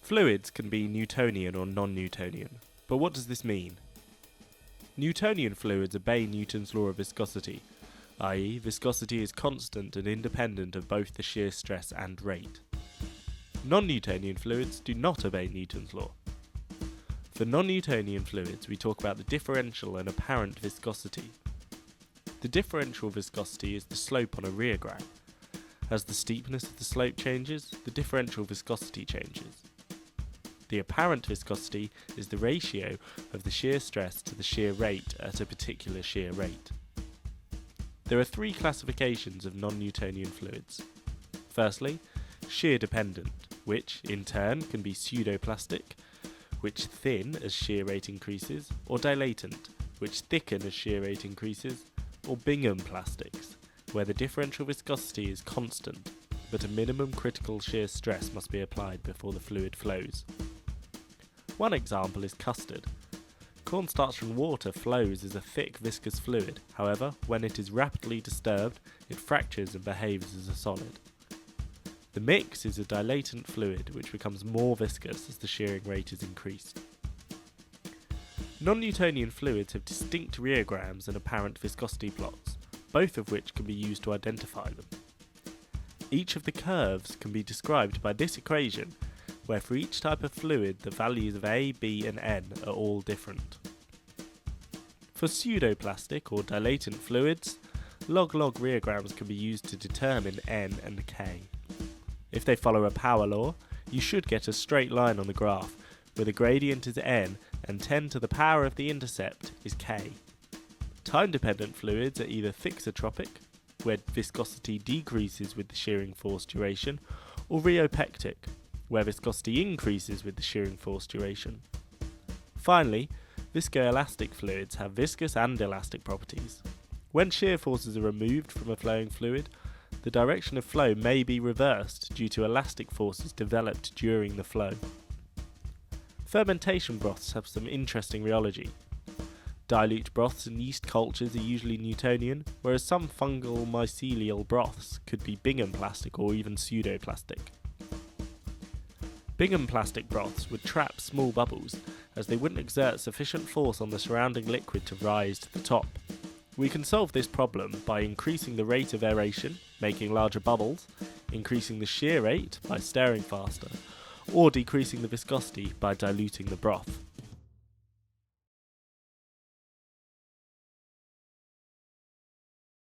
Fluids can be Newtonian or non-Newtonian, but what does this mean? Newtonian fluids obey Newton's law of viscosity, i.e. viscosity is constant and independent of both the shear stress and rate. Non-Newtonian fluids do not obey Newton's law. For non-Newtonian fluids, we talk about the differential and apparent viscosity. The differential viscosity is the slope on a rheogram. As the steepness of the slope changes, the differential viscosity changes. The apparent viscosity is the ratio of the shear stress to the shear rate at a particular shear rate. There are three classifications of non-Newtonian fluids. Firstly, shear dependent, which in turn can be pseudoplastic, which thin as shear rate increases, or dilatant, which thicken as shear rate increases, or Bingham plastics, where the differential viscosity is constant, but a minimum critical shear stress must be applied before the fluid flows. One example is custard. Cornstarch and water flows as a thick viscous fluid, however, when it is rapidly disturbed, it fractures and behaves as a solid. The mix is a dilatant fluid which becomes more viscous as the shearing rate is increased. Non-Newtonian fluids have distinct rheograms and apparent viscosity plots, both of which can be used to identify them. Each of the curves can be described by this equation, where for each type of fluid the values of A, B and N are all different. For pseudoplastic or dilatant fluids, log-log rheograms can be used to determine N and K. If they follow a power law, you should get a straight line on the graph, where the gradient is N and 10 to the power of the intercept is K. Time-dependent fluids are either thixotropic, where viscosity decreases with the shearing force duration, or rheopectic, where viscosity increases with the shearing force duration. Finally, viscoelastic fluids have viscous and elastic properties. When shear forces are removed from a flowing fluid, the direction of flow may be reversed due to elastic forces developed during the flow. Fermentation broths have some interesting rheology. Dilute broths and yeast cultures are usually Newtonian, whereas some fungal mycelial broths could be Bingham plastic or even pseudoplastic. Bingham plastic broths would trap small bubbles, as they wouldn't exert sufficient force on the surrounding liquid to rise to the top. We can solve this problem by increasing the rate of aeration, making larger bubbles, increasing the shear rate by stirring faster, or decreasing the viscosity by diluting the broth.